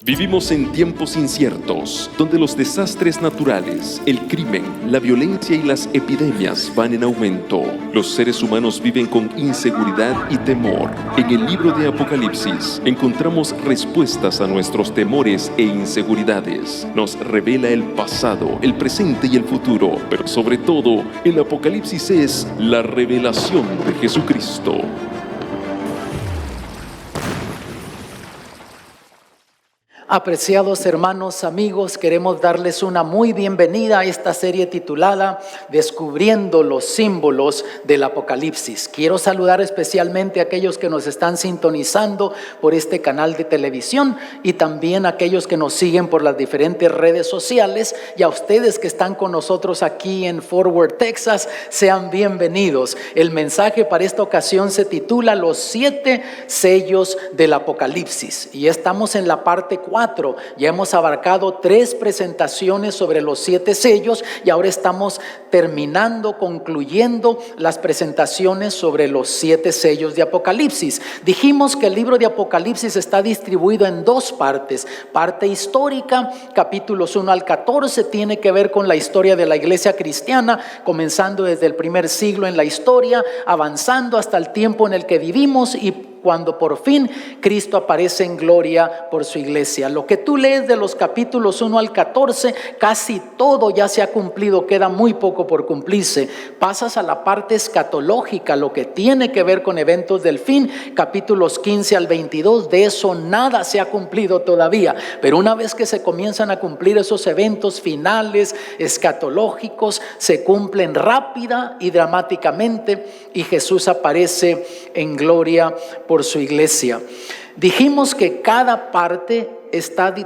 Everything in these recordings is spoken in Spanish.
Vivimos en tiempos inciertos, donde los desastres naturales, el crimen, la violencia y las epidemias van en aumento. Los seres humanos viven con inseguridad y temor. En el libro de Apocalipsis encontramos respuestas a nuestros temores e inseguridades. Nos revela el pasado, el presente y el futuro, pero sobre todo, el Apocalipsis es la revelación de Jesucristo. Apreciados hermanos, amigos, queremos darles una muy bienvenida a esta serie titulada Descubriendo los símbolos del Apocalipsis. Quiero saludar especialmente a aquellos que nos están sintonizando por este canal de televisión y también a aquellos que nos siguen por las diferentes redes sociales, y a ustedes que están con nosotros aquí en Fort Worth, Texas, sean bienvenidos. El mensaje para esta ocasión se titula Los 7 sellos del Apocalipsis, y estamos en la parte 4. Ya hemos abarcado 3 presentaciones sobre los 7 sellos y ahora estamos concluyendo las presentaciones sobre los 7 sellos de Apocalipsis. Dijimos que el libro de Apocalipsis está distribuido en 2 partes. Parte histórica, capítulos 1 al 14, tiene que ver con la historia de la iglesia cristiana, comenzando desde el primer siglo en la historia, avanzando hasta el tiempo en el que vivimos y cuando por fin Cristo aparece en gloria por su iglesia. Lo que tú lees de los capítulos 1 al 14, casi todo ya se ha cumplido, queda muy poco por cumplirse. Pasas a la parte escatológica, lo que tiene que ver con eventos del fin, capítulos 15 al 22, de eso nada se ha cumplido todavía. Pero una vez que se comienzan a cumplir esos eventos finales, escatológicos, se cumplen rápida y dramáticamente y Jesús aparece en gloria por su iglesia. Dijimos que cada parte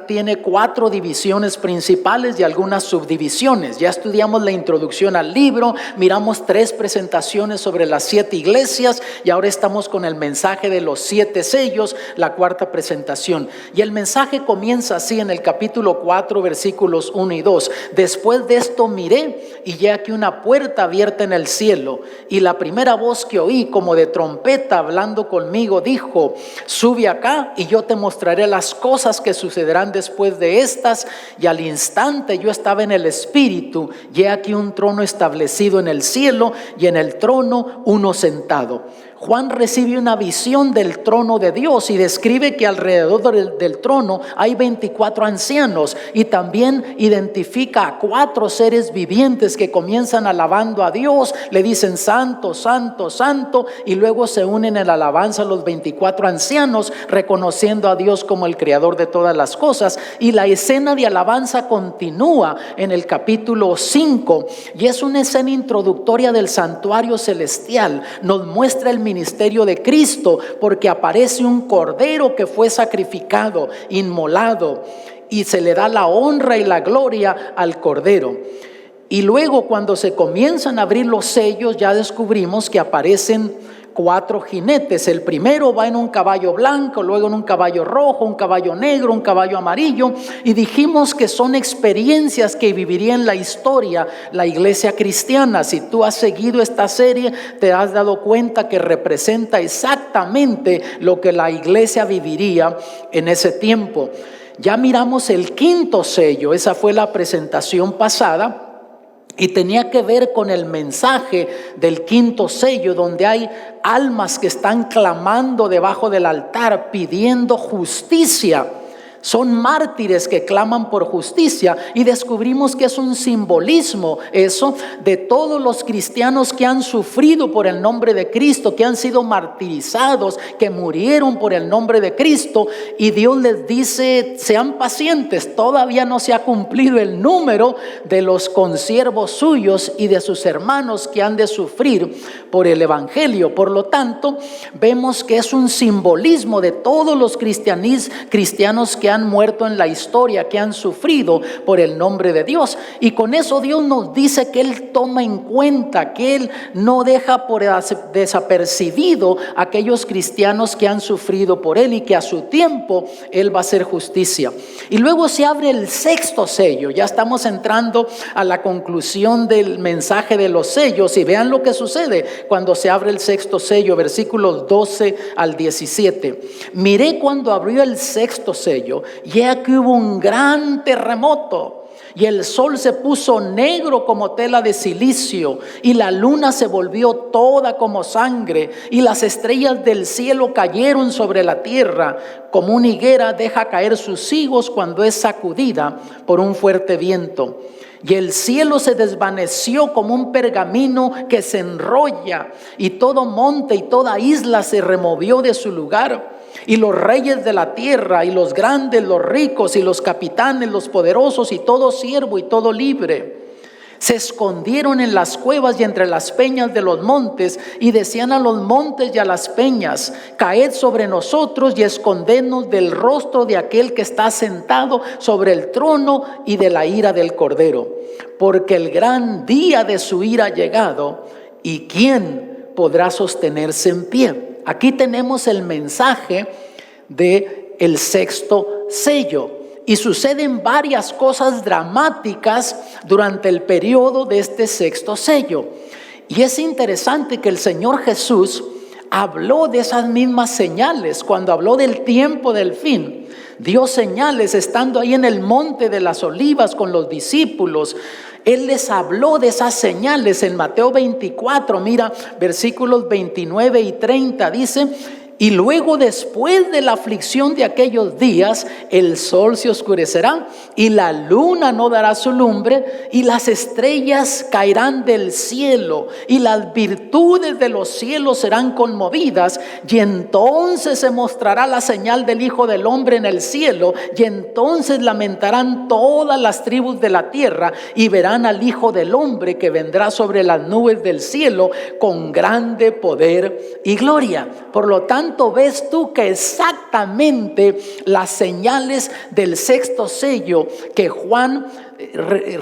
tiene 4 divisiones principales y algunas subdivisiones. Ya estudiamos la introducción al libro, miramos 3 presentaciones sobre las 7 iglesias y ahora estamos con el mensaje de los 7 sellos, la 4ª presentación. Y el mensaje comienza así en el capítulo 4, versículos 1 y 2. Después de esto miré y he aquí una puerta abierta en el cielo, y la primera voz que oí como de trompeta hablando conmigo dijo: sube acá y yo te mostraré las cosas que sucederán después de estas. Y al instante yo estaba en el espíritu, y he aquí un trono establecido en el cielo, y en el trono uno sentado. Juan recibe una visión del trono de Dios y describe que alrededor del trono hay 24 ancianos, y también identifica a 4 seres vivientes que comienzan alabando a Dios, le dicen santo, santo, santo, y luego se unen en la alabanza a los 24 ancianos, reconociendo a Dios como el creador de todas las cosas. Y la escena de alabanza continúa en el capítulo 5 y es una escena introductoria del santuario celestial. Nos muestra el ministerio de Cristo, porque aparece un cordero que fue sacrificado, inmolado, y se le da la honra y la gloria al cordero. Y luego, cuando se comienzan a abrir los sellos, ya descubrimos que aparecen 4 jinetes. El primero va en un caballo blanco, luego en un caballo rojo, un caballo negro, un caballo amarillo, y dijimos que son experiencias que viviría en la historia la iglesia cristiana. Si tú has seguido esta serie, te has dado cuenta que representa exactamente lo que la iglesia viviría en ese tiempo. Ya miramos el 5º sello, esa fue la presentación pasada, y tenía que ver con el mensaje del 5º sello, donde hay almas que están clamando debajo del altar pidiendo justicia. Son mártires que claman por justicia, y descubrimos que es un simbolismo eso de todos los cristianos que han sufrido por el nombre de Cristo, que han sido martirizados, que murieron por el nombre de Cristo, y Dios les dice: sean pacientes, todavía no se ha cumplido el número de los consiervos suyos y de sus hermanos que han de sufrir por el evangelio. Por lo tanto, vemos que es un simbolismo de todos los cristianos que han muerto en la historia, que han sufrido por el nombre de Dios. Y con eso Dios nos dice que Él toma en cuenta, que Él no deja por desapercibido a aquellos cristianos que han sufrido por Él, y que a su tiempo Él va a hacer justicia. Y luego se abre el 6º sello. Ya estamos entrando a la conclusión del mensaje de los sellos, y vean lo que sucede cuando se abre el 6º sello, versículos 12 al 17. Miré cuando abrió el 6º sello, desierto, y aquí hubo un gran terremoto. Y el sol se puso negro como tela de silicio, y la luna se volvió toda como sangre, y las estrellas del cielo cayeron sobre la tierra, como una higuera deja caer sus higos cuando es sacudida por un fuerte viento. Y el cielo se desvaneció como un pergamino que se enrolla, y todo monte y toda isla se removió de su lugar. Y los reyes de la tierra, y los grandes, los ricos, y los capitanes, los poderosos, y todo siervo y todo libre, se escondieron en las cuevas y entre las peñas de los montes, y decían a los montes y a las peñas: caed sobre nosotros y escondednos del rostro de aquel que está sentado sobre el trono y de la ira del Cordero, porque el gran día de su ira ha llegado, y ¿quién podrá sostenerse en pie? Aquí tenemos el mensaje del sexto sello, y suceden varias cosas dramáticas durante el periodo de este sexto sello. Y es interesante que el Señor Jesús habló de esas mismas señales cuando habló del tiempo del fin. Dio señales estando ahí en el monte de las olivas con los discípulos. Él les habló de esas señales en Mateo 24, mira, versículos 29 y 30, dice: y luego, después de la aflicción de aquellos días, el sol se oscurecerá y la luna no dará su lumbre, y las estrellas caerán del cielo, y las virtudes de los cielos serán conmovidas, y entonces se mostrará la señal del Hijo del Hombre en el cielo, y entonces lamentarán todas las tribus de la tierra, y verán al Hijo del Hombre que vendrá sobre las nubes del cielo con grande poder y gloria. Por lo tanto, ves tú que exactamente las señales del sexto sello que Juan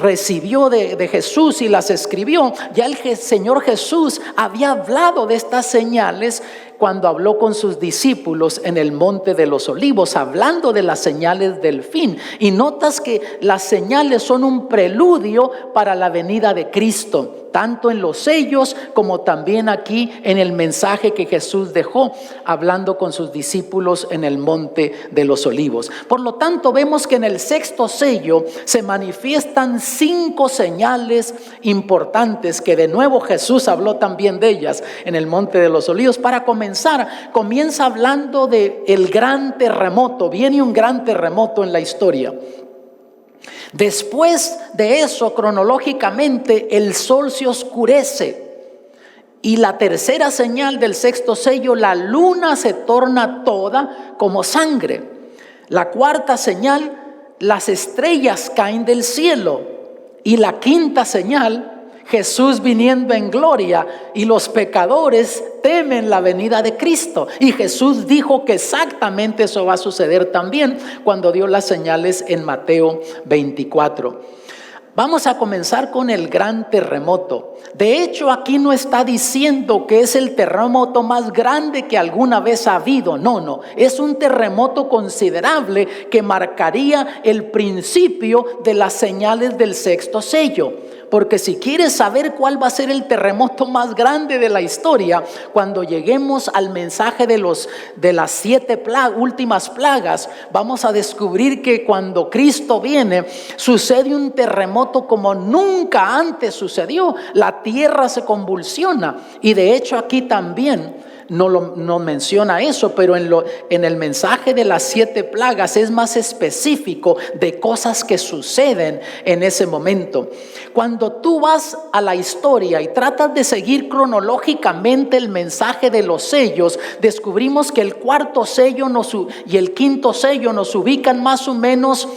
recibió de Jesús y las escribió, ya el Señor Jesús había hablado de estas señales cuando habló con sus discípulos en el monte de los olivos, hablando de las señales del fin. Y notas que las señales son un preludio para la venida de Cristo, tanto en los sellos como también aquí en el mensaje que Jesús dejó hablando con sus discípulos en el monte de los olivos. Por lo tanto, vemos que en el sexto sello se manifiestan 5 señales importantes que de nuevo Jesús habló también de ellas en el monte de los olivos. Para comienza hablando de el gran terremoto. Viene un gran terremoto en la historia. Después de eso, cronológicamente, el sol se oscurece. Y la tercera señal del sexto sello, la luna se torna toda como sangre. La cuarta señal, las estrellas caen del cielo. Y la quinta señal, Jesús viniendo en gloria, y los pecadores temen la venida de Cristo. Y Jesús dijo que exactamente eso va a suceder también cuando dio las señales en Mateo 24. Vamos a comenzar con el gran terremoto. De hecho, aquí no está diciendo que es el terremoto más grande que alguna vez ha habido. No, es un terremoto considerable que marcaría el principio de las señales del sexto sello. Porque si quieres saber cuál va a ser el terremoto más grande de la historia, cuando lleguemos al mensaje de las 7 últimas plagas, vamos a descubrir que cuando Cristo viene, sucede un terremoto como nunca antes sucedió. La tierra se convulsiona, y de hecho aquí también no menciona eso, pero en el mensaje de las 7 plagas es más específico de cosas que suceden en ese momento. Cuando tú vas a la historia y tratas de seguir cronológicamente el mensaje de los sellos, descubrimos que el cuarto sello y el quinto sello nos ubican más o menos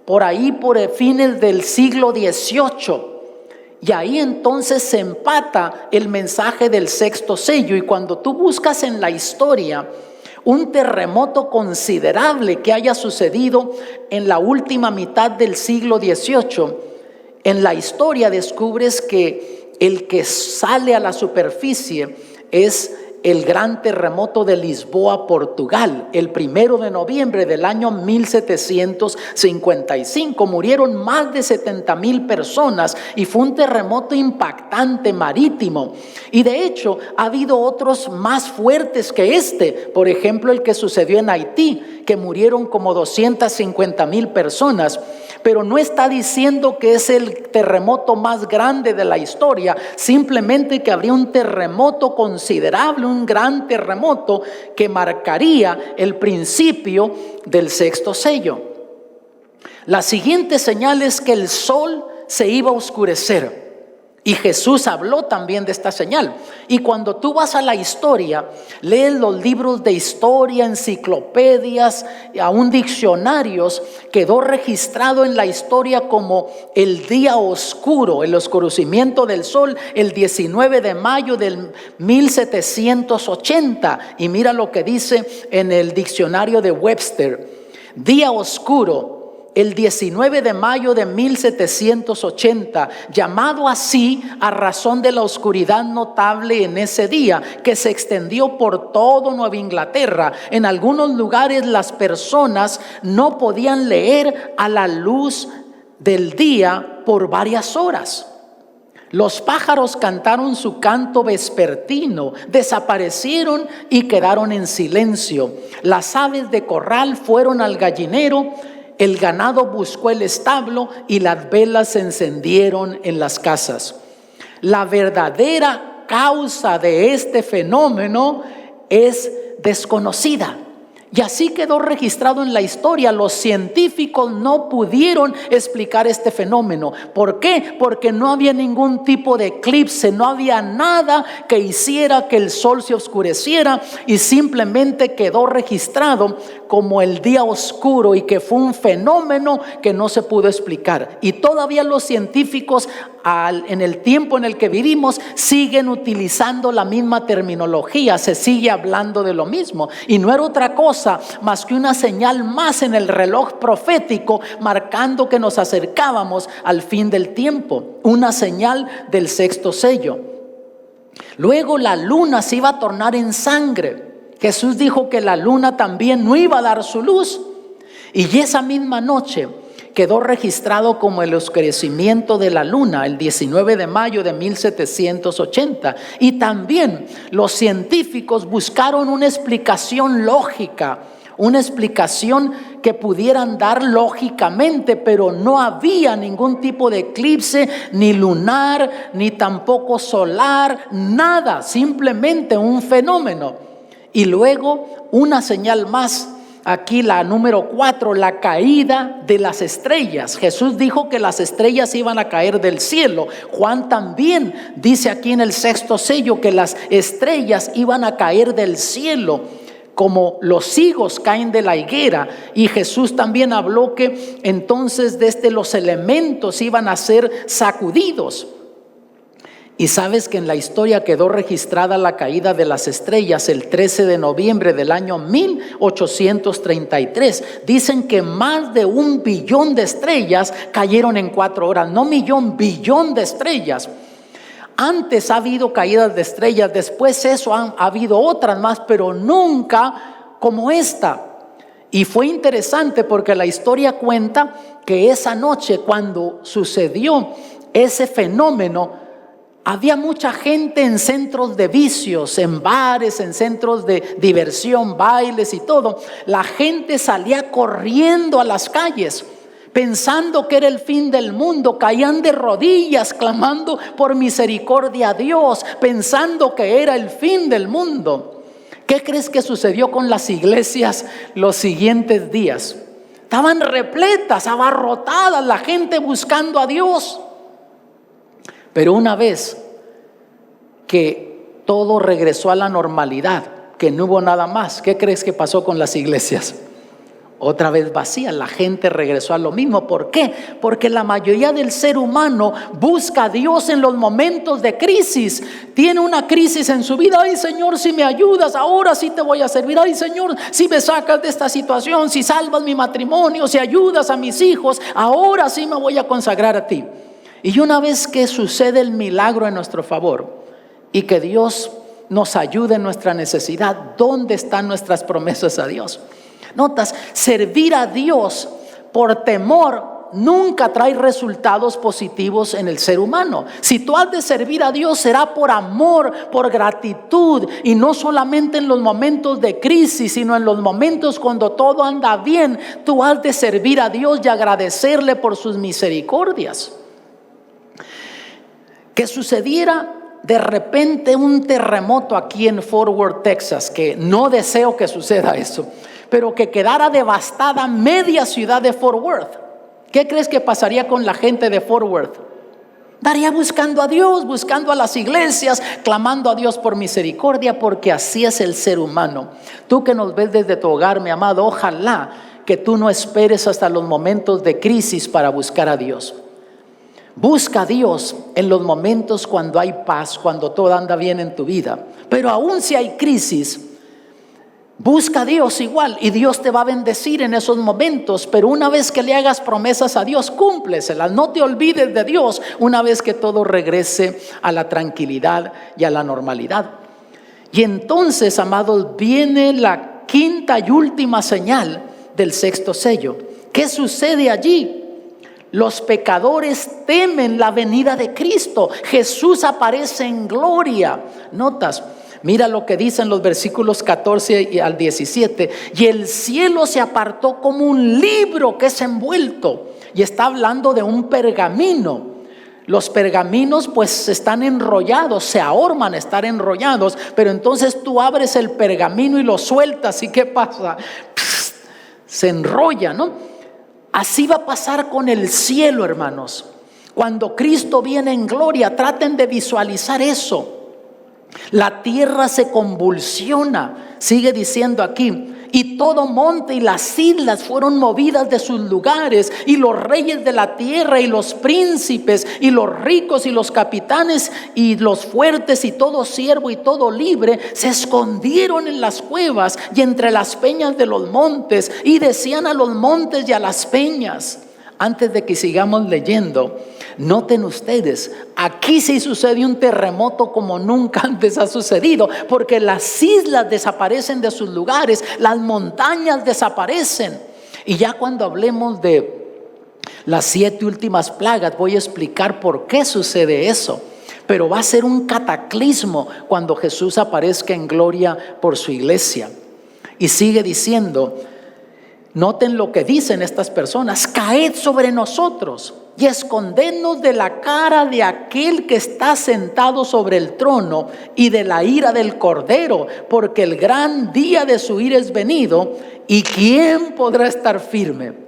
por ahí, por fines del siglo XVIII. Y ahí entonces se empata el mensaje del sexto sello. Y cuando tú buscas en la historia un terremoto considerable que haya sucedido en la última mitad del siglo XVIII, en la historia descubres que el que sale a la superficie es el gran terremoto de Lisboa, Portugal, el 1 de noviembre del año 1755. Murieron más de 70,000 personas y fue un terremoto impactante marítimo. Y de hecho ha habido otros más fuertes que este. Por ejemplo, el que sucedió en Haití, que murieron como 250,000 personas. Pero no está diciendo que es el terremoto más grande de la historia, simplemente que habría un terremoto considerable, un gran terremoto que marcaría el principio del sexto sello. La siguiente señal es que el sol se iba a oscurecer. Y Jesús habló también de esta señal. Y cuando tú vas a la historia, lees los libros de historia, enciclopedias, aún diccionarios, quedó registrado en la historia como el día oscuro, el oscurecimiento del sol, el 19 de mayo del 1780. Y mira lo que dice en el diccionario de Webster: día oscuro, el 19 de mayo de 1780, llamado así a razón de la oscuridad notable en ese día, que se extendió por todo Nueva Inglaterra. En algunos lugares las personas no podían leer a la luz del día por varias horas. Los pájaros cantaron su canto vespertino, desaparecieron y quedaron en silencio. Las aves de corral fueron al gallinero, el ganado buscó el establo y las velas se encendieron en las casas. La verdadera causa de este fenómeno es desconocida. Y así quedó registrado en la historia. Los científicos no pudieron explicar este fenómeno. ¿Por qué? Porque no había ningún tipo de eclipse, no había nada que hiciera que el sol se oscureciera, y simplemente quedó registrado como el día oscuro, y que fue un fenómeno que no se pudo explicar. Y todavía los científicos en el tiempo en el que vivimos siguen utilizando la misma terminología, se sigue hablando de lo mismo, y no era otra cosa más que una señal más en el reloj profético, marcando que nos acercábamos al fin del tiempo, una señal del sexto sello. Luego la luna se iba a tornar en sangre. Jesús dijo que la luna también no iba a dar su luz, y esa misma noche quedó registrado como el oscurecimiento de la luna, el 19 de mayo de 1780. Y también los científicos buscaron una explicación lógica, una explicación que pudieran dar lógicamente, pero no había ningún tipo de eclipse, ni lunar, ni tampoco solar, nada, simplemente un fenómeno. Y luego una señal más. Aquí la número 4, la caída de las estrellas. Jesús dijo que las estrellas iban a caer del cielo. Juan también dice aquí en el sexto sello que las estrellas iban a caer del cielo, como los higos caen de la higuera. Y Jesús también habló que entonces desde los elementos iban a ser sacudidos. Y sabes que en la historia quedó registrada la caída de las estrellas el 13 de noviembre del año 1833. Dicen que más de 1 billón de estrellas cayeron en 4 horas. No millón, billón de estrellas. Antes ha habido caídas de estrellas, después eso ha habido otras más, pero nunca como esta. Y fue interesante porque la historia cuenta que esa noche, cuando sucedió ese fenómeno, había mucha gente en centros de vicios, en bares, en centros de diversión, bailes y todo. La gente salía corriendo a las calles pensando que era el fin del mundo. Caían de rodillas clamando por misericordia a Dios, pensando que era el fin del mundo. ¿Qué crees que sucedió con las iglesias los siguientes días? Estaban repletas, abarrotadas, la gente buscando a Dios. Pero una vez que todo regresó a la normalidad, que no hubo nada más, ¿qué crees que pasó con las iglesias? Otra vez vacías, la gente regresó a lo mismo. ¿Por qué? Porque la mayoría del ser humano busca a Dios en los momentos de crisis. Tiene una crisis en su vida. Ay, Señor, si me ayudas, ahora sí te voy a servir. Ay, Señor, si me sacas de esta situación, si salvas mi matrimonio, si ayudas a mis hijos, ahora sí me voy a consagrar a ti. Y una vez que sucede el milagro en nuestro favor y que Dios nos ayude en nuestra necesidad. ¿Dónde están nuestras promesas a Dios? Notas, servir a Dios por temor nunca trae resultados positivos en el ser humano. Si tú has de servir a Dios, será por amor, por gratitud, y no solamente en los momentos de crisis, sino en los momentos cuando todo anda bien. Tú has de servir a Dios y agradecerle por sus misericordias. Que sucediera de repente un terremoto aquí en Fort Worth, Texas, que no deseo que suceda eso, pero que quedara devastada media ciudad de Fort Worth. ¿Qué crees que pasaría con la gente de Fort Worth? Estaría buscando a Dios, buscando a las iglesias, clamando a Dios por misericordia, porque así es el ser humano. Tú que nos ves desde tu hogar, mi amado, ojalá que tú no esperes hasta los momentos de crisis para buscar a Dios. Busca a Dios en los momentos cuando hay paz, cuando todo anda bien en tu vida. Pero aún si hay crisis, busca a Dios igual, y Dios te va a bendecir en esos momentos. Pero una vez que le hagas promesas a Dios, cúmpleselas. No te olvides de Dios una vez que todo regrese a la tranquilidad y a la normalidad. Y entonces, amados, viene la quinta y última señal del sexto sello. ¿Qué sucede allí? Los pecadores temen la venida de Cristo. Jesús aparece en gloria. Notas, mira lo que dicen los versículos 14 al 17. Y el cielo se apartó como un libro que es envuelto. Y está hablando de un pergamino. Los pergaminos pues están enrollados, se ahorman estar enrollados. Pero entonces tú abres el pergamino y lo sueltas. ¿Y qué pasa? Se enrolla, ¿no? Así va a pasar con el cielo, hermanos. Cuando Cristo viene en gloria, traten de visualizar eso. La tierra se convulsiona, sigue diciendo aquí, y todo monte y las islas fueron movidas de sus lugares, y los reyes de la tierra y los príncipes y los ricos y los capitanes y los fuertes y todo siervo y todo libre se escondieron en las cuevas y entre las peñas de los montes, y decían a los montes y a las peñas. Antes de que sigamos leyendo, noten ustedes, aquí sí sucede un terremoto como nunca antes ha sucedido, porque las islas desaparecen de sus lugares, las montañas desaparecen. Y ya cuando hablemos de las 7 últimas plagas, voy a explicar por qué sucede eso. Pero va a ser un cataclismo cuando Jesús aparezca en gloria por su iglesia. Y sigue diciendo, noten lo que dicen estas personas: caed sobre nosotros y escondednos de la cara de aquel que está sentado sobre el trono y de la ira del Cordero, porque el gran día de su ira es venido, y ¿quién podrá estar firme?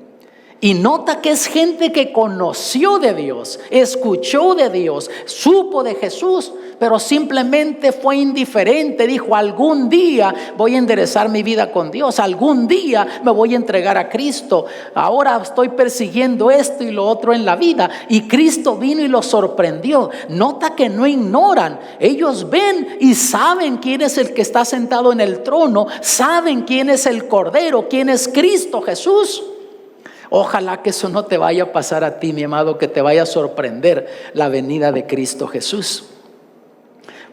Y nota que es gente que conoció de Dios, escuchó de Dios, supo de Jesús, pero simplemente fue indiferente. Dijo, algún día voy a enderezar mi vida con Dios, algún día me voy a entregar a Cristo. Ahora estoy persiguiendo esto y lo otro en la vida. Y Cristo vino y los sorprendió. Nota que no ignoran. Ellos ven y saben quién es el que está sentado en el trono, saben quién es el Cordero, quién es Cristo Jesús. Ojalá que eso no te vaya a pasar a ti, mi amado, que te vaya a sorprender la venida de Cristo Jesús.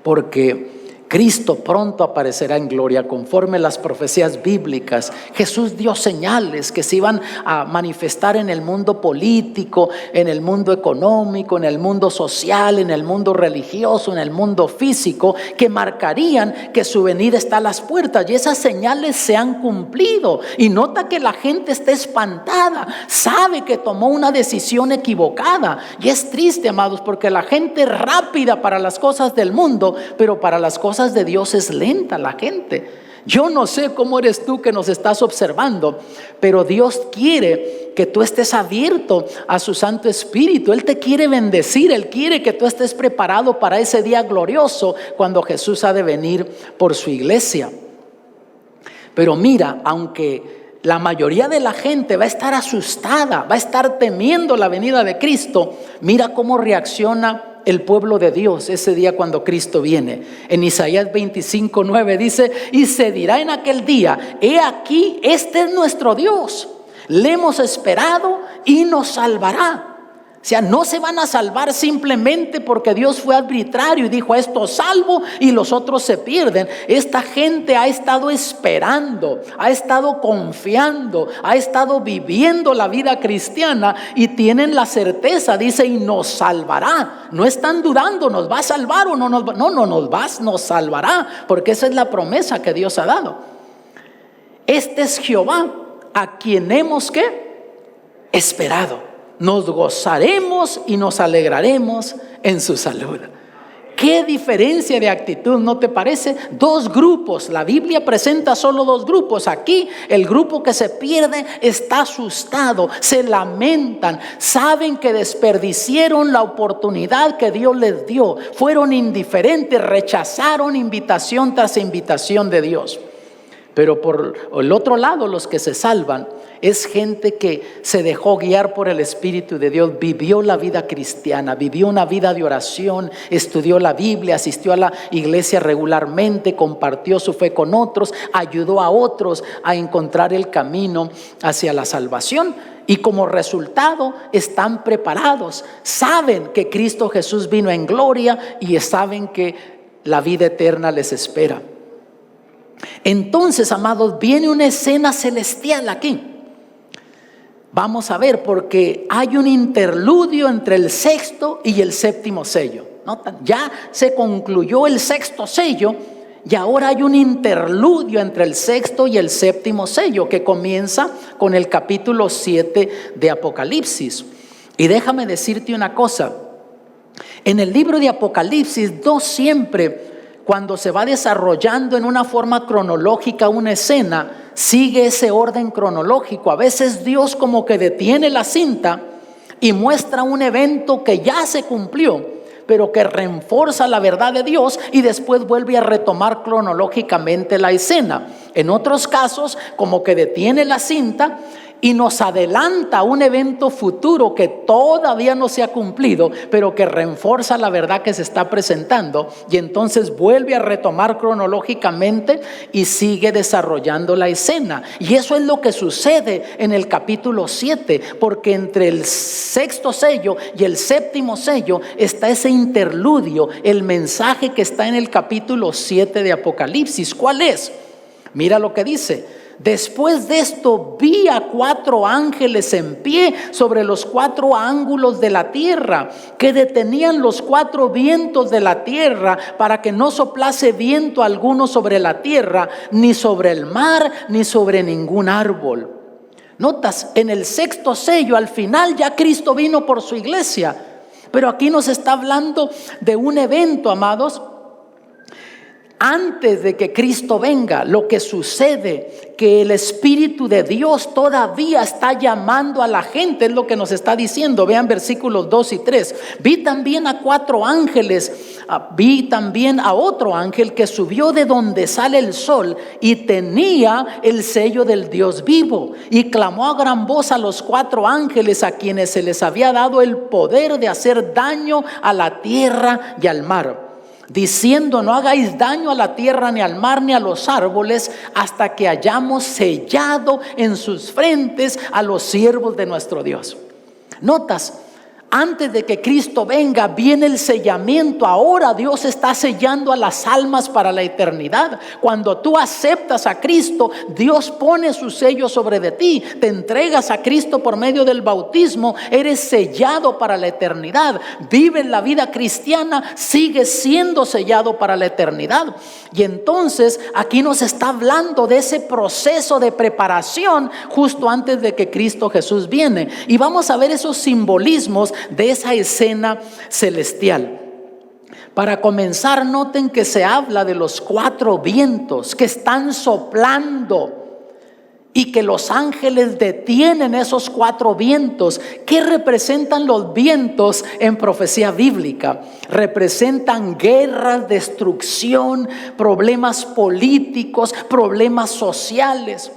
Porque Cristo pronto aparecerá en gloria conforme las profecías bíblicas. Jesús dio señales que se iban a manifestar en el mundo político, en el mundo económico, en el mundo social, en el mundo religioso, en el mundo físico, que marcarían que su venida está a las puertas, y esas señales se han cumplido. Y nota que la gente está espantada, sabe que tomó una decisión equivocada. Y es triste, amados, porque la gente es rápida para las cosas del mundo, pero para las cosas de Dios es lenta la gente. Yo no sé cómo eres tú que nos estás observando, pero Dios quiere que tú estés abierto a su Santo Espíritu. Él te quiere bendecir, Él quiere que tú estés preparado para ese día glorioso cuando Jesús ha de venir por su iglesia. Pero mira, aunque la mayoría de la gente va a estar asustada, va a estar temiendo la venida de Cristo, mira cómo reacciona el pueblo de Dios ese día cuando Cristo viene. En Isaías 25:9 dice, y se dirá en aquel día, he aquí, este es nuestro Dios, le hemos esperado y nos salvará. O sea, no se van a salvar simplemente porque Dios fue arbitrario y dijo: esto salvo y los otros se pierden. Esta gente ha estado esperando, ha estado confiando, ha estado viviendo la vida cristiana y tienen la certeza, dice, y nos salvará. No están dudando, ¿nos va a salvar o no nos va? No, nos salvará, porque esa es la promesa que Dios ha dado. Este es Jehová, a quien hemos ¿qué? Esperado. Nos gozaremos y nos alegraremos en su salud. ¿Qué diferencia de actitud, no te parece? Dos grupos, la Biblia presenta solo dos grupos. Aquí el grupo que se pierde está asustado, se lamentan, saben que desperdiciaron la oportunidad que Dios les dio, fueron indiferentes, rechazaron invitación tras invitación de Dios. Pero por el otro lado, los que se salvan es gente que se dejó guiar por el Espíritu de Dios, vivió la vida cristiana, vivió una vida de oración, estudió la Biblia, asistió a la iglesia regularmente, compartió su fe con otros, ayudó a otros a encontrar el camino hacia la salvación. Y como resultado están preparados, saben que Cristo Jesús vino en gloria y saben que la vida eterna les espera. Entonces, amados, viene una escena celestial aquí. Vamos a ver, porque hay un interludio entre el sexto y el séptimo sello. ¿Notan? Ya se concluyó el sexto sello y ahora hay un interludio entre el sexto y el séptimo sello que comienza con el capítulo 7 de Apocalipsis. Y déjame decirte una cosa. En el libro de Apocalipsis, no siempre, cuando se va desarrollando en una forma cronológica una escena, sigue ese orden cronológico. A veces Dios como que detiene la cinta y muestra un evento que ya se cumplió, pero que refuerza la verdad de Dios, y después vuelve a retomar cronológicamente la escena. En otros casos, como que detiene la cinta y nos adelanta un evento futuro que todavía no se ha cumplido, pero que refuerza la verdad que se está presentando, y entonces vuelve a retomar cronológicamente y sigue desarrollando la escena. Y eso es lo que sucede en el capítulo 7, porque entre el sexto sello y el séptimo sello está ese interludio, el mensaje que está en el capítulo 7 de Apocalipsis. ¿Cuál es? Mira lo que dice. Después de esto vi a 4 ángeles en pie sobre los 4 ángulos de la tierra, que detenían los 4 vientos de la tierra para que no soplase viento alguno sobre la tierra, ni sobre el mar, ni sobre ningún árbol. Notas, en el sexto sello, al final ya Cristo vino por su iglesia, pero aquí nos está hablando de un evento, amados. Antes de que Cristo venga, lo que sucede, que el Espíritu de Dios todavía está llamando a la gente, es lo que nos está diciendo. Vean versículos 2 y 3. Vi también a 4 ángeles, vi también a otro ángel que subió de donde sale el sol y tenía el sello del Dios vivo, y clamó a gran voz a los 4 ángeles a quienes se les había dado el poder de hacer daño a la tierra y al mar, diciendo: no hagáis daño a la tierra, ni al mar, ni a los árboles, hasta que hayamos sellado en sus frentes a los siervos de nuestro Dios. Notas, antes de que Cristo venga, viene el sellamiento. Ahora Dios está sellando a las almas para la eternidad. Cuando tú aceptas a Cristo, Dios pone su sello sobre de ti. Te entregas a Cristo por medio del bautismo, eres sellado para la eternidad. Vives la vida cristiana, sigues siendo sellado para la eternidad. Y entonces aquí nos está hablando de ese proceso de preparación justo antes de que Cristo Jesús viene. Y vamos a ver esos simbolismos de esa escena celestial. Para comenzar, noten que se habla de los 4 vientos que están soplando y que los ángeles detienen esos 4 vientos. ¿Qué representan los vientos en profecía bíblica? Representan guerras, destrucción, problemas políticos, problemas sociales.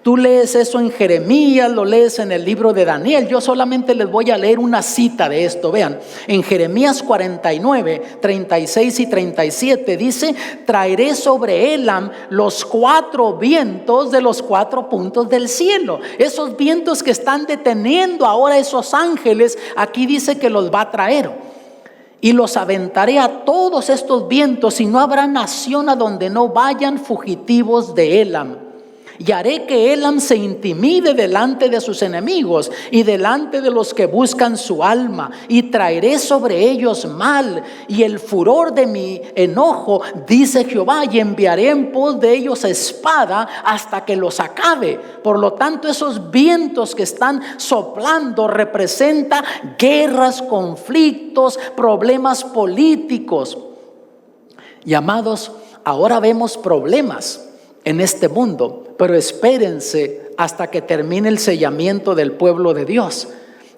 Tú lees eso en Jeremías, lo lees en el libro de Daniel. Yo solamente les voy a leer una cita de esto. Vean, en Jeremías 49, 36 y 37 dice: traeré sobre Elam los 4 vientos de los 4 puntos del cielo. Esos vientos que están deteniendo ahora esos ángeles, aquí dice que los va a traer. Y los aventaré a todos estos vientos, y no habrá nación a donde no vayan fugitivos de Elam. Y haré que Elam se intimide delante de sus enemigos y delante de los que buscan su alma, y traeré sobre ellos mal y el furor de mi enojo, dice Jehová, y enviaré en pos de ellos espada hasta que los acabe. Por lo tanto, esos vientos que están soplando representan guerras, conflictos, problemas políticos. Y amados, ahora vemos problemas en este mundo, pero espérense hasta que termine el sellamiento del pueblo de Dios.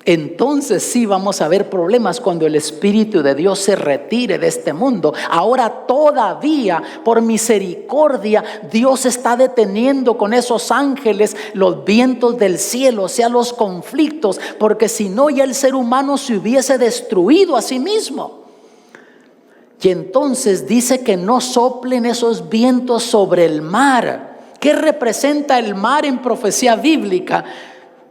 Entonces sí vamos a ver problemas cuando el Espíritu de Dios se retire de este mundo. Ahora todavía, por misericordia, Dios está deteniendo con esos ángeles los vientos del cielo, o sea, los conflictos, porque si no, ya el ser humano se hubiese destruido a sí mismo. Y entonces dice que no soplen esos vientos sobre el mar. ¿Qué representa el mar en profecía bíblica?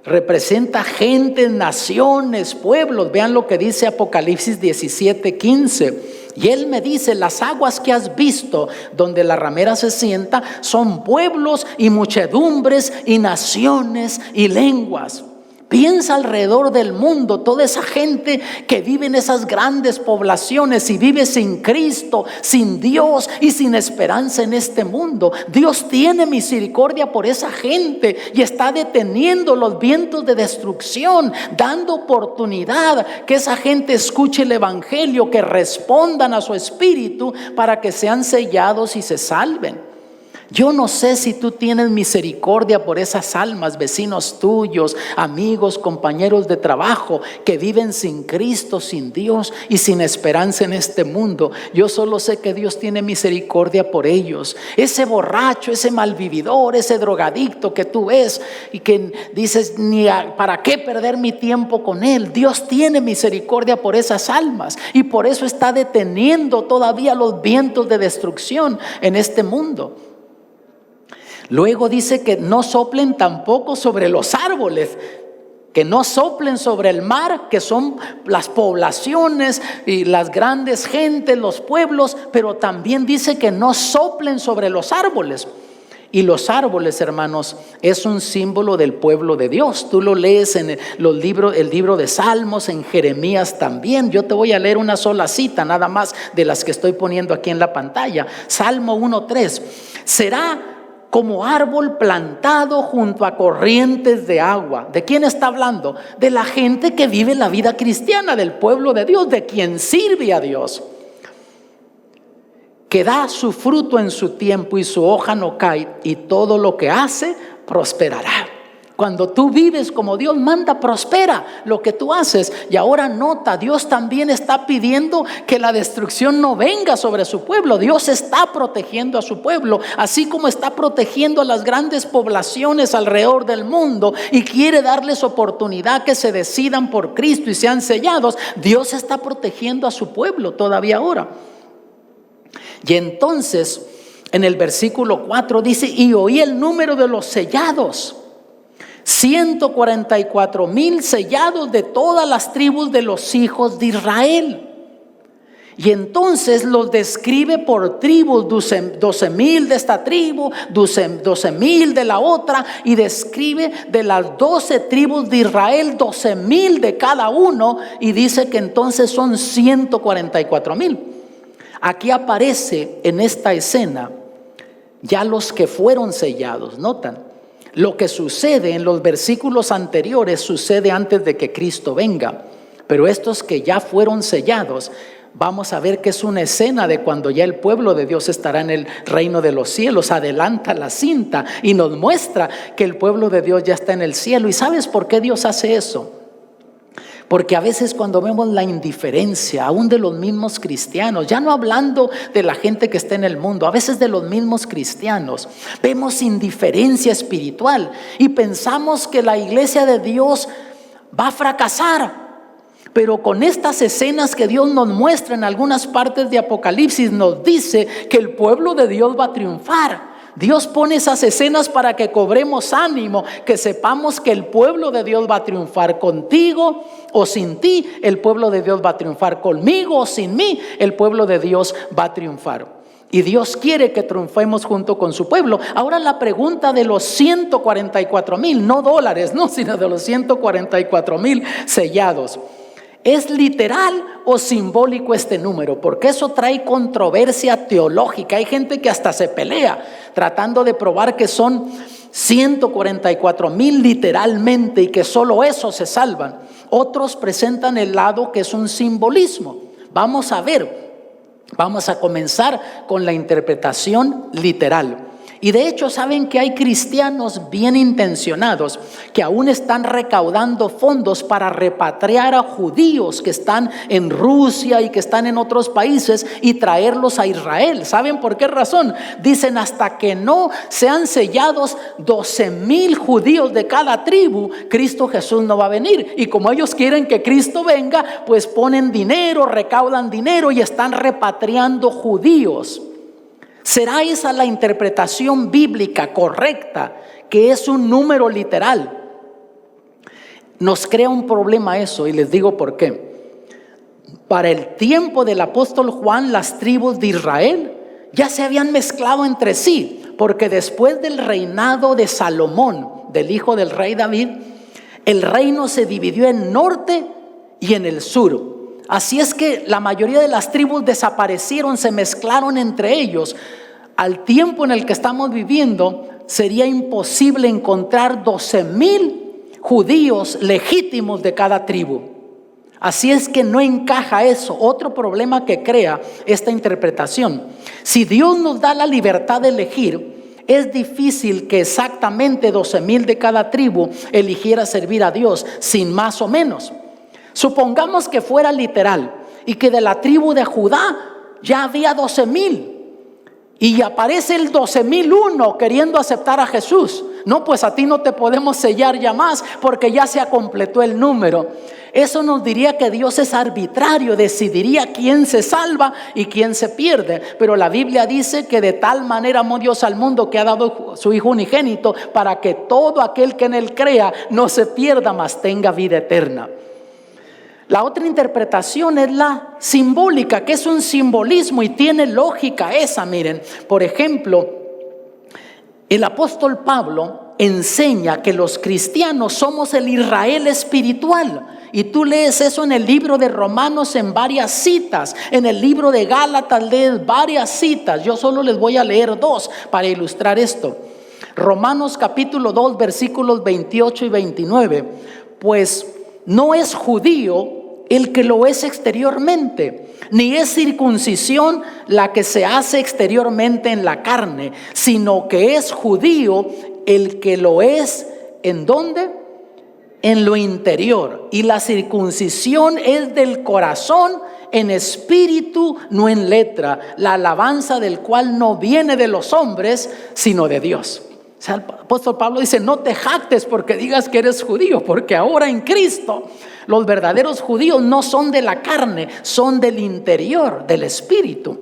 Representa gente, naciones, pueblos. Vean lo que dice Apocalipsis 17:15. Y él me dice: las aguas que has visto donde la ramera se sienta son pueblos y muchedumbres y naciones y lenguas. Piensa alrededor del mundo, toda esa gente que vive en esas grandes poblaciones y vive sin Cristo, sin Dios y sin esperanza en este mundo. Dios tiene misericordia por esa gente y está deteniendo los vientos de destrucción, dando oportunidad que esa gente escuche el evangelio, que respondan a su espíritu para que sean sellados y se salven. Yo no sé si tú tienes misericordia por esas almas, vecinos tuyos, amigos, compañeros de trabajo que viven sin Cristo, sin Dios y sin esperanza en este mundo. Yo solo sé que Dios tiene misericordia por ellos. Ese borracho, ese malvividor, ese drogadicto que tú ves y que dices: ¿para qué perder mi tiempo con él? Dios tiene misericordia por esas almas y por eso está deteniendo todavía los vientos de destrucción en este mundo. Luego dice que no soplen tampoco sobre los árboles, que no soplen sobre el mar, que son las poblaciones y las grandes gentes, los pueblos, pero también dice que no soplen sobre los árboles. Y los árboles, hermanos, es un símbolo del pueblo de Dios. Tú lo lees en el libro de Salmos, en Jeremías también. Yo te voy a leer una sola cita nada más de las que estoy poniendo aquí en la pantalla. Salmo 1:3. Será como árbol plantado junto a corrientes de agua. ¿De quién está hablando? De la gente que vive la vida cristiana, del pueblo de Dios, de quien sirve a Dios. Que da su fruto en su tiempo y su hoja no cae, y todo lo que hace prosperará. Cuando tú vives como Dios manda, prospera lo que tú haces. Y ahora nota, Dios también está pidiendo que la destrucción no venga sobre su pueblo. Dios está protegiendo a su pueblo, así como está protegiendo a las grandes poblaciones alrededor del mundo y quiere darles oportunidad que se decidan por Cristo y sean sellados. Dios está protegiendo a su pueblo todavía ahora. Y entonces en el versículo 4 dice: y oí el número de los sellados, 144,000 sellados de todas las tribus de los hijos de Israel. Y entonces los describe por tribus: 12,000 de esta tribu, 12,000 de la otra, y describe de las 12 tribus de Israel 12,000 de cada uno, y dice que entonces son 144,000. Aquí aparece en esta escena ya los que fueron sellados. Notan, lo que sucede en los versículos anteriores sucede antes de que Cristo venga, pero estos que ya fueron sellados, vamos a ver que es una escena de cuando ya el pueblo de Dios estará en el reino de los cielos. Adelanta la cinta y nos muestra que el pueblo de Dios ya está en el cielo. ¿Y sabes por qué Dios hace eso? Porque a veces cuando vemos la indiferencia, aún de los mismos cristianos, ya no hablando de la gente que está en el mundo, a veces de los mismos cristianos, vemos indiferencia espiritual y pensamos que la iglesia de Dios va a fracasar. Pero con estas escenas que Dios nos muestra en algunas partes de Apocalipsis, nos dice que el pueblo de Dios va a triunfar. Dios pone esas escenas para que cobremos ánimo, que sepamos que el pueblo de Dios va a triunfar contigo o sin ti. El pueblo de Dios va a triunfar conmigo o sin mí. El pueblo de Dios va a triunfar. Y Dios quiere que triunfemos junto con su pueblo. Ahora la pregunta de los 144,000, no dólares, no, sino de los 144,000 sellados. ¿Es literal o simbólico este número? Porque eso trae controversia teológica. Hay gente que hasta se pelea tratando de probar que son 144,000 literalmente y que solo esos se salvan. Otros presentan el lado que es un simbolismo. Vamos a ver, vamos a comenzar con la interpretación literal. Y de hecho, saben que hay cristianos bien intencionados que aún están recaudando fondos para repatriar a judíos que están en Rusia y que están en otros países y traerlos a Israel. ¿Saben por qué razón? Dicen, hasta que no sean sellados 12,000 judíos de cada tribu, Cristo Jesús no va a venir. Y como ellos quieren que Cristo venga, pues ponen dinero, recaudan dinero y están repatriando judíos. ¿Será esa la interpretación bíblica correcta, que es un número literal? Nos crea un problema eso, y les digo por qué. Para el tiempo del apóstol Juan, las tribus de Israel ya se habían mezclado entre sí, porque después del reinado de Salomón, del hijo del rey David, el reino se dividió en norte y en el sur. Así es que la mayoría de las tribus desaparecieron, se mezclaron entre ellos. Al tiempo en el que estamos viviendo, sería imposible encontrar 12,000 judíos legítimos de cada tribu. Así es que no encaja eso. Otro problema que crea esta interpretación. Si Dios nos da la libertad de elegir, es difícil que exactamente 12,000 de cada tribu eligiera servir a Dios, sin más o menos. Supongamos que fuera literal y que de la tribu de Judá ya había 12,000 y aparece el 12,001 queriendo aceptar a Jesús. No, pues a ti no te podemos sellar ya más porque ya se completó el número. Eso nos diría que Dios es arbitrario, decidiría quién se salva y quién se pierde. Pero la Biblia dice que de tal manera amó Dios al mundo que ha dado su Hijo unigénito para que todo aquel que en él crea no se pierda, mas tenga vida eterna. La otra interpretación es la simbólica, que es un simbolismo y tiene lógica esa. Miren, por ejemplo, el apóstol Pablo enseña que los cristianos somos el Israel espiritual. Y tú lees eso en el libro de Romanos en varias citas. En el libro de Gálatas lees varias citas. Yo solo les voy a leer 2 para ilustrar esto. Romanos capítulo 2 versículos 28 y 29. Pues no es judío el que lo es exteriormente, ni es circuncisión la que se hace exteriormente en la carne, sino que es judío el que lo es, ¿en dónde? En lo interior. Y la circuncisión es del corazón, en espíritu, no en letra, la alabanza del cual no viene de los hombres, sino de Dios. O sea, el apóstol Pablo dice, no te jactes porque digas que eres judío, porque ahora en Cristo los verdaderos judíos no son de la carne, son del interior, del espíritu.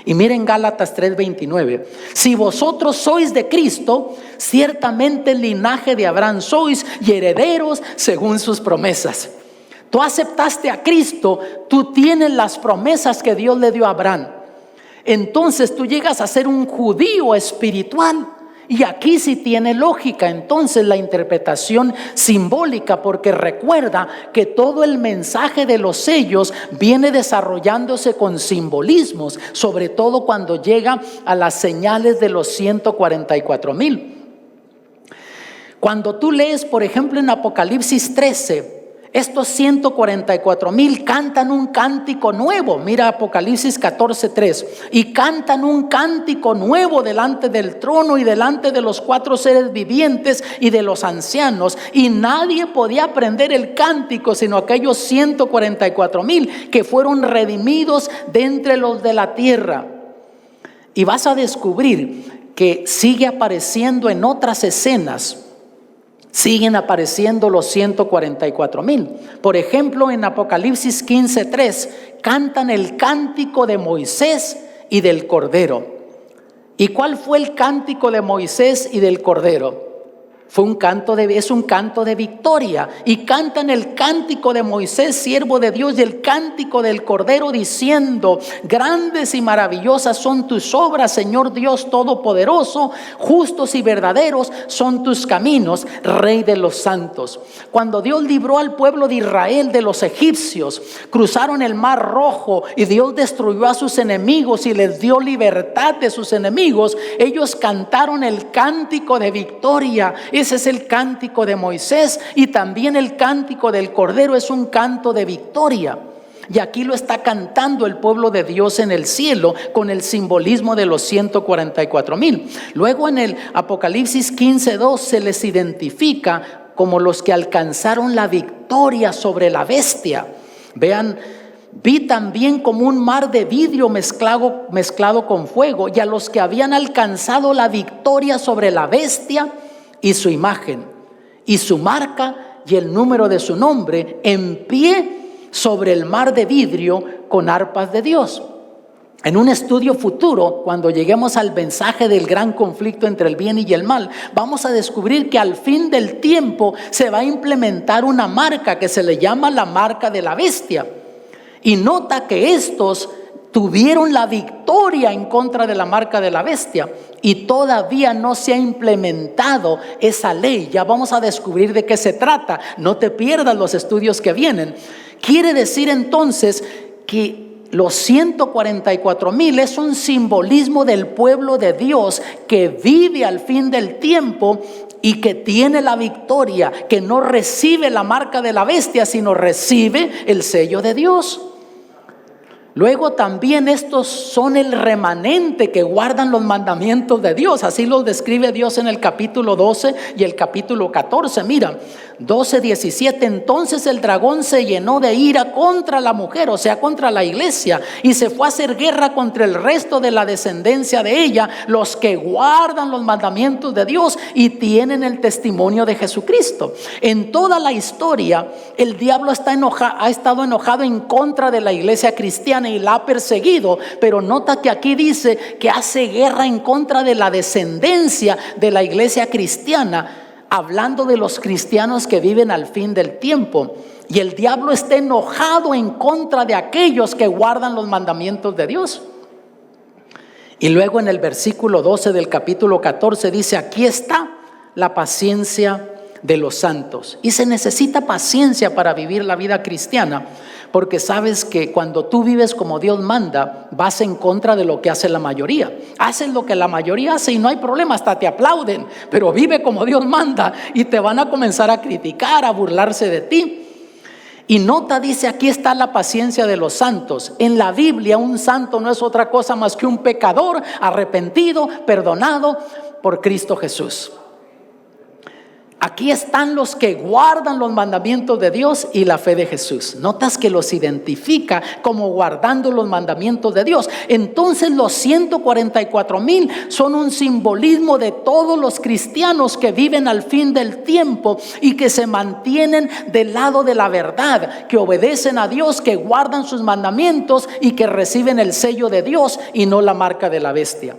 Y miren Gálatas 3:29. Si vosotros sois de Cristo, ciertamente el linaje de Abraham sois y herederos según sus promesas. Tú aceptaste a Cristo, tú tienes las promesas que Dios le dio a Abraham. Entonces tú llegas a ser un judío espiritual. Y aquí sí tiene lógica entonces la interpretación simbólica, porque recuerda que todo el mensaje de los sellos viene desarrollándose con simbolismos, sobre todo cuando llega a las señales de los 144,000. Cuando tú lees, por ejemplo, en Apocalipsis 13, Estos 144,000 cantan un cántico nuevo. Mira Apocalipsis 14:3. Y cantan un cántico nuevo delante del trono y delante de los 4 seres vivientes y de los ancianos. Y nadie podía aprender el cántico sino aquellos 144,000 que fueron redimidos de entre los de la tierra. Y vas a descubrir que sigue apareciendo en otras escenas. Siguen apareciendo los 144,000. Por ejemplo, en Apocalipsis 15:3 cantan el cántico de Moisés y del Cordero. ¿Y cuál fue el cántico de Moisés y del Cordero? Es un canto de victoria. Y cantan el cántico de Moisés, siervo de Dios, y el cántico del Cordero, diciendo: grandes y maravillosas son tus obras, Señor Dios Todopoderoso. Justos y verdaderos son tus caminos, Rey de los santos. Cuando Dios libró al pueblo de Israel de los egipcios, cruzaron el mar Rojo y Dios destruyó a sus enemigos y les dio libertad de sus enemigos. Ellos cantaron el cántico de victoria. Ese es el cántico de Moisés, y también el cántico del Cordero es un canto de victoria. Y aquí lo está cantando el pueblo de Dios en el cielo con el simbolismo de los 144,000. Luego en el Apocalipsis 15:2 se les identifica como los que alcanzaron la victoria sobre la bestia. Vean: vi también como un mar de vidrio mezclado con fuego, y a los que habían alcanzado la victoria sobre la bestia y su imagen y su marca y el número de su nombre, en pie sobre el mar de vidrio con arpas de Dios. En un estudio futuro, cuando lleguemos al mensaje del gran conflicto entre el bien y el mal, vamos a descubrir que al fin del tiempo se va a implementar una marca que se le llama la marca de la bestia. Y nota que estos tuvieron la victoria en contra de la marca de la bestia, y todavía no se ha implementado esa ley. Ya vamos a descubrir de qué se trata. No te pierdas los estudios que vienen. Quiere decir entonces que los 144,000 es un simbolismo del pueblo de Dios que vive al fin del tiempo y que tiene la victoria, que no recibe la marca de la bestia, sino recibe el sello de Dios. Luego también estos son el remanente que guardan los mandamientos de Dios. Así los describe Dios en el capítulo 12 y el capítulo 14. Mira, 12:17. Entonces el dragón se llenó de ira contra la mujer, o sea, contra la iglesia, y se fue a hacer guerra contra el resto de la descendencia de ella, los que guardan los mandamientos de Dios y tienen el testimonio de Jesucristo. En toda la historia, el diablo ha estado enojado en contra de la iglesia cristiana y la ha perseguido, pero nota que aquí dice que hace guerra en contra de la descendencia de la iglesia cristiana, hablando de los cristianos que viven al fin del tiempo. Y el diablo está enojado en contra de aquellos que guardan los mandamientos de Dios. Y luego en el versículo 12 del capítulo 14 dice: aquí está la paciencia de los santos. Y se necesita paciencia para vivir la vida cristiana, porque sabes que cuando tú vives como Dios manda, vas en contra de lo que hace la mayoría. Haces lo que la mayoría hace y no hay problema, hasta te aplauden. Pero vive como Dios manda y te van a comenzar a criticar, a burlarse de ti. Y nota, dice: aquí está la paciencia de los santos. En la Biblia, un santo no es otra cosa más que un pecador arrepentido, perdonado por Cristo Jesús. Aquí están los que guardan los mandamientos de Dios y la fe de Jesús. Notas que los identifica como guardando los mandamientos de Dios. Entonces los 144,000 son un simbolismo de todos los cristianos que viven al fin del tiempo y que se mantienen del lado de la verdad, que obedecen a Dios, que guardan sus mandamientos y que reciben el sello de Dios y no la marca de la bestia.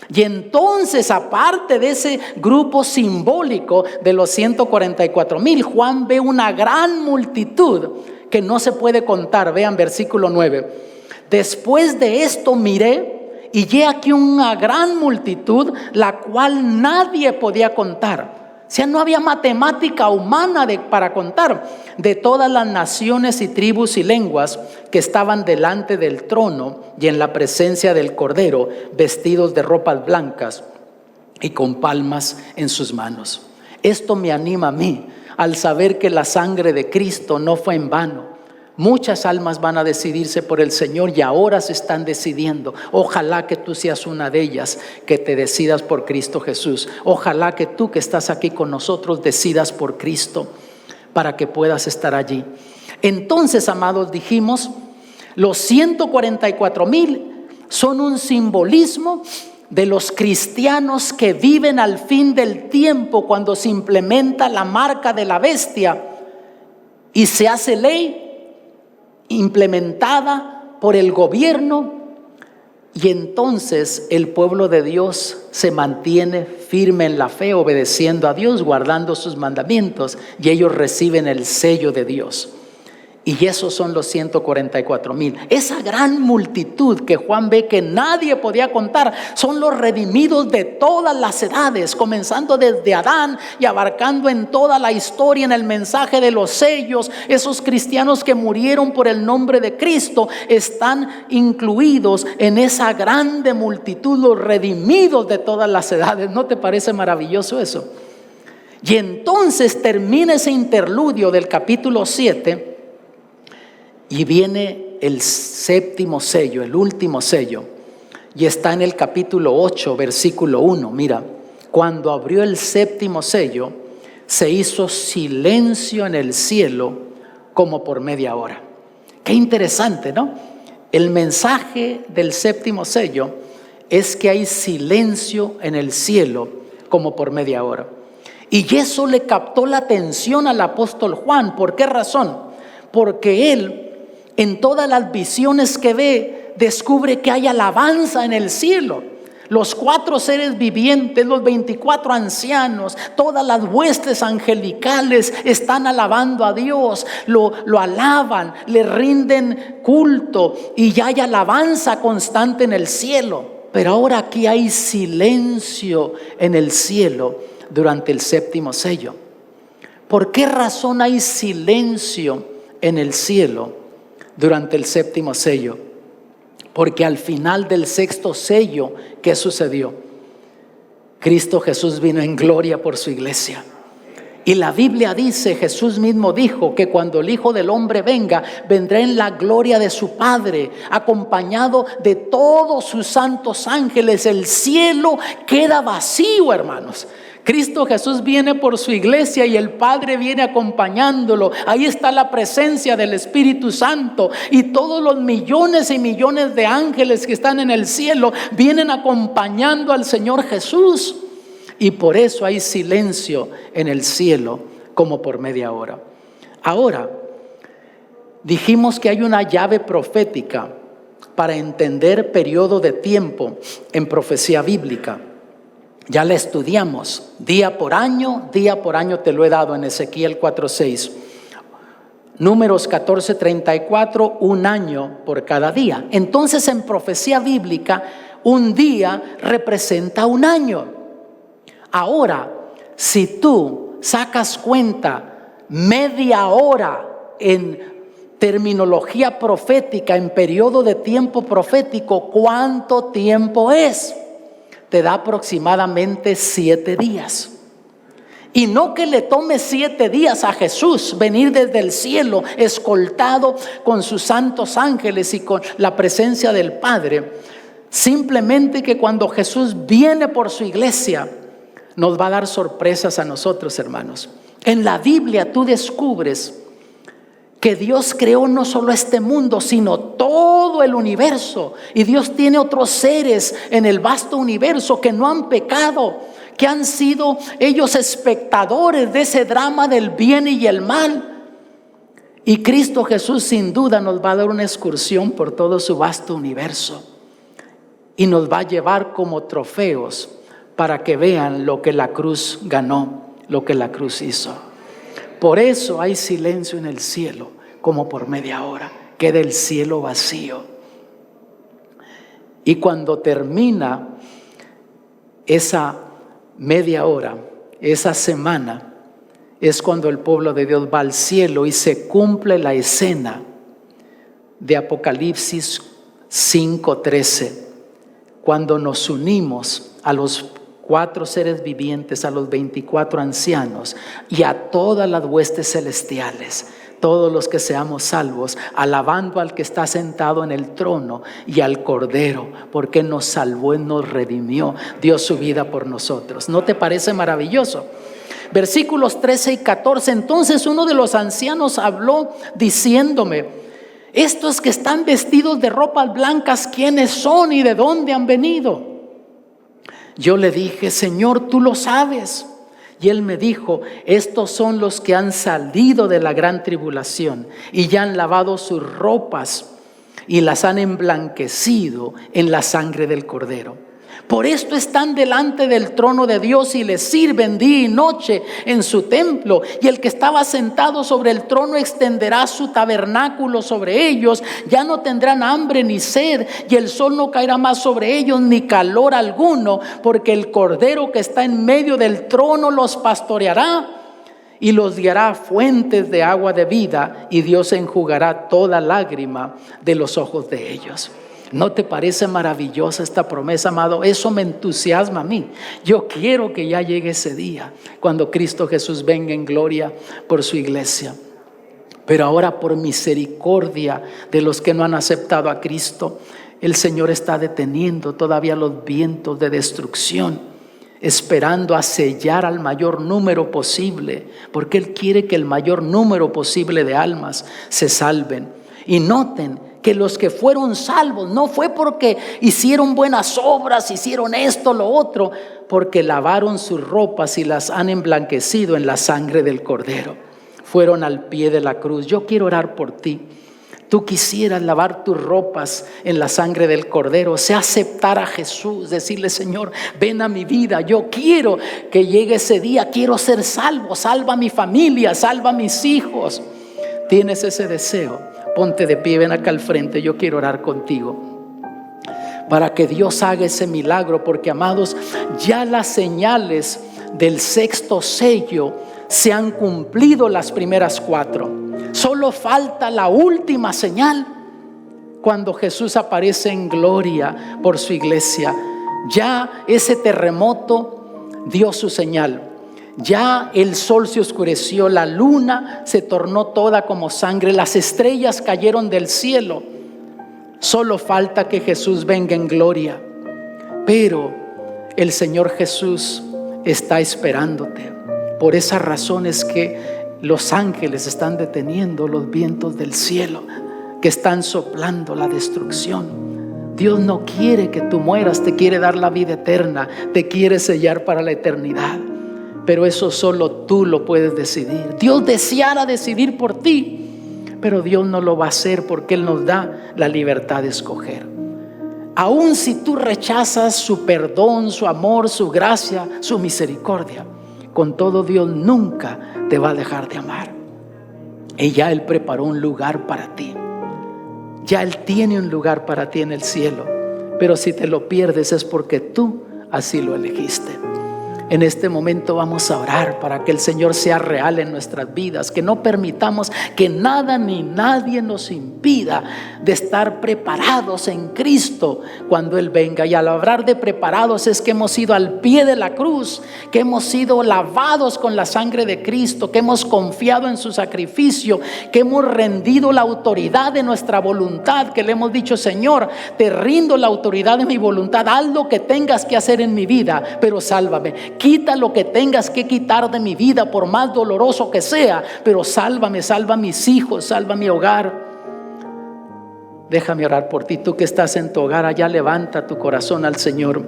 Y entonces, aparte de ese grupo simbólico de los 144,000, Juan ve una gran multitud que no se puede contar. Vean versículo 9. Después de esto miré, y he aquí una gran multitud, la cual nadie podía contar. O sea, no había matemática humana para contar, de todas las naciones y tribus y lenguas que estaban delante del trono y en la presencia del Cordero, vestidos de ropas blancas y con palmas en sus manos. Esto me anima a mí al saber que la sangre de Cristo no fue en vano. Muchas almas van a decidirse por el Señor y ahora se están decidiendo. Ojalá que tú seas una de ellas, que te decidas por Cristo Jesús. Ojalá que tú que estás aquí con nosotros decidas por Cristo para que puedas estar allí. Entonces, amados, dijimos, los 144,000 son un simbolismo de los cristianos que viven al fin del tiempo, cuando se implementa la marca de la bestia y se hace ley implementada por el gobierno, y entonces el pueblo de Dios se mantiene firme en la fe, obedeciendo a Dios, guardando sus mandamientos, y ellos reciben el sello de Dios. Y esos son los 144,000. Esa gran multitud que Juan ve que nadie podía contar, son los redimidos de todas las edades, comenzando desde Adán y abarcando en toda la historia, en el mensaje de los sellos. Esos cristianos que murieron por el nombre de Cristo están incluidos en esa grande multitud, los redimidos de todas las edades. ¿No te parece maravilloso eso? Y entonces termina ese interludio del capítulo 7 y viene el séptimo sello, el último sello, y está en el capítulo 8, versículo 1. Mira, cuando abrió el séptimo sello, se hizo silencio en el cielo como por media hora. Qué interesante, ¿no? El mensaje del séptimo sello es que hay silencio en el cielo como por media hora. Y eso le captó la atención al apóstol Juan. ¿Por qué razón? Porque él, en todas las visiones que ve, descubre que hay alabanza en el cielo. Los 4 seres vivientes, los 24 ancianos, todas las huestes angelicales están alabando a Dios, lo alaban, le rinden culto, y ya hay alabanza constante en el cielo. Pero ahora aquí hay silencio en el cielo durante el séptimo sello. ¿Por qué razón hay silencio en el cielo durante el séptimo sello? Porque al final del sexto sello, ¿qué sucedió? Cristo Jesús vino en gloria por su iglesia. Y la Biblia dice, Jesús mismo dijo que cuando el Hijo del Hombre venga, vendrá en la gloria de su Padre, acompañado de todos sus santos ángeles. El cielo queda vacío, hermanos. Cristo Jesús viene por su iglesia y el Padre viene acompañándolo. Ahí está la presencia del Espíritu Santo, y todos los millones y millones de ángeles que están en el cielo vienen acompañando al Señor Jesús. Y por eso hay silencio en el cielo como por media hora. Ahora, dijimos que hay una llave profética para entender periodo de tiempo en profecía bíblica. Ya la estudiamos día por año te lo he dado en Ezequiel 4:6. Números 14:34, un año por cada día. Entonces, en profecía bíblica, un día representa un año. Ahora, si tú sacas cuenta media hora en terminología profética, en periodo de tiempo profético, ¿cuánto tiempo es? Te da aproximadamente 7 días. Y no que le tome 7 días a Jesús venir desde el cielo, escoltado con sus santos ángeles y con la presencia del Padre. Simplemente que cuando Jesús viene por su iglesia, nos va a dar sorpresas a nosotros, hermanos. En la Biblia tú descubres que Dios creó no solo este mundo, sino todo el universo. Y Dios tiene otros seres en el vasto universo que no han pecado, que han sido ellos espectadores de ese drama del bien y el mal. Y Cristo Jesús sin duda nos va a dar una excursión por todo su vasto universo. Y nos va a llevar como trofeos para que vean lo que la cruz ganó, lo que la cruz hizo. Por eso hay silencio en el cielo, como por media hora. Queda el cielo vacío. Y cuando termina esa media hora, esa semana, es cuando el pueblo de Dios va al cielo y se cumple la escena de Apocalipsis 5:13, cuando nos unimos a los 4 seres vivientes, a los 24 ancianos y a todas las huestes celestiales, todos los que seamos salvos, alabando al que está sentado en el trono y al Cordero, porque nos salvó y nos redimió, dio su vida por nosotros. ¿No te parece maravilloso? Versículos 13 y 14. Entonces uno de los ancianos habló diciéndome: estos que están vestidos de ropas blancas, ¿quiénes son y de dónde han venido? Yo le dije: Señor, tú lo sabes. Y él me dijo: estos son los que han salido de la gran tribulación y ya han lavado sus ropas y las han emblanquecido en la sangre del Cordero. Por esto están delante del trono de Dios y le sirven día y noche en su templo. Y el que estaba sentado sobre el trono extenderá su tabernáculo sobre ellos. Ya no tendrán hambre ni sed, y el sol no caerá más sobre ellos, ni calor alguno, porque el Cordero que está en medio del trono los pastoreará y los guiará a fuentes de agua de vida, y Dios enjugará toda lágrima de los ojos de ellos. ¿No te parece maravillosa esta promesa, amado? Eso me entusiasma a mí. Yo quiero que ya llegue ese día, cuando Cristo Jesús venga en gloria por su iglesia. Pero ahora, por misericordia de los que no han aceptado a Cristo, el Señor está deteniendo todavía los vientos de destrucción, esperando a sellar al mayor número posible, porque Él quiere que el mayor número posible de almas se salven. Y noten que los que fueron salvos no fue porque hicieron buenas obras, hicieron esto, lo otro, porque lavaron sus ropas y las han emblanquecido en la sangre del Cordero. Fueron al pie de la cruz. Yo quiero orar por ti. Tú quisieras lavar tus ropas en la sangre del Cordero, o sea, aceptar a Jesús, decirle: Señor, ven a mi vida, yo quiero que llegue ese día, quiero ser salvo, salva a mi familia, salva a mis hijos. ¿Tienes ese deseo? Ponte de pie, ven acá al frente, yo quiero orar contigo para que Dios haga ese milagro, porque, amados, ya las señales del sexto sello se han cumplido, las primeras 4. Solo falta la última señal, cuando Jesús aparece en gloria por su iglesia. Ya ese terremoto dio su señal. Ya el sol se oscureció, la luna se tornó toda como sangre, las estrellas cayeron del cielo. Solo falta que Jesús venga en gloria. Pero el Señor Jesús está esperándote. Por esa razón es que los ángeles están deteniendo los vientos del cielo que están soplando la destrucción. Dios no quiere que tú mueras, te quiere dar la vida eterna, te quiere sellar para la eternidad. Pero eso solo tú lo puedes decidir. Dios deseara decidir por ti, pero Dios no lo va a hacer, porque Él nos da la libertad de escoger. Aun si tú rechazas su perdón, su amor, su gracia, su misericordia, con todo, Dios nunca te va a dejar de amar. Y ya Él preparó un lugar para ti. Ya Él tiene un lugar para ti en el cielo. Pero si te lo pierdes es porque tú así lo elegiste. En este momento vamos a orar para que el Señor sea real en nuestras vidas, que no permitamos que nada ni nadie nos impida de estar preparados en Cristo cuando Él venga. Y al hablar de preparados es que hemos ido al pie de la cruz, que hemos sido lavados con la sangre de Cristo, que hemos confiado en su sacrificio, que hemos rendido la autoridad de nuestra voluntad, que le hemos dicho: Señor, te rindo la autoridad de mi voluntad, haz lo que tengas que hacer en mi vida, pero sálvame. Quita lo que tengas que quitar de mi vida, por más doloroso que sea, pero sálvame, salva a mis hijos, salva mi hogar. Déjame orar por ti. Tú que estás en tu hogar, allá levanta tu corazón al Señor.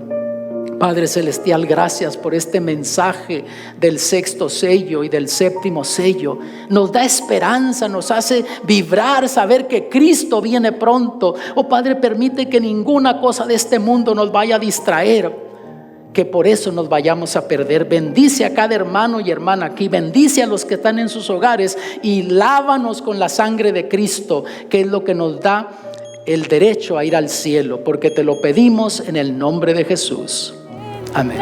Padre celestial, gracias por este mensaje del sexto sello y del séptimo sello. Nos da esperanza, nos hace vibrar, saber que Cristo viene pronto. Oh Padre, permite que ninguna cosa de este mundo nos vaya a distraer, que por eso nos vayamos a perder. Bendice a cada hermano y hermana aquí, bendice a los que están en sus hogares y lávanos con la sangre de Cristo, que es lo que nos da el derecho a ir al cielo, porque te lo pedimos en el nombre de Jesús. Amén.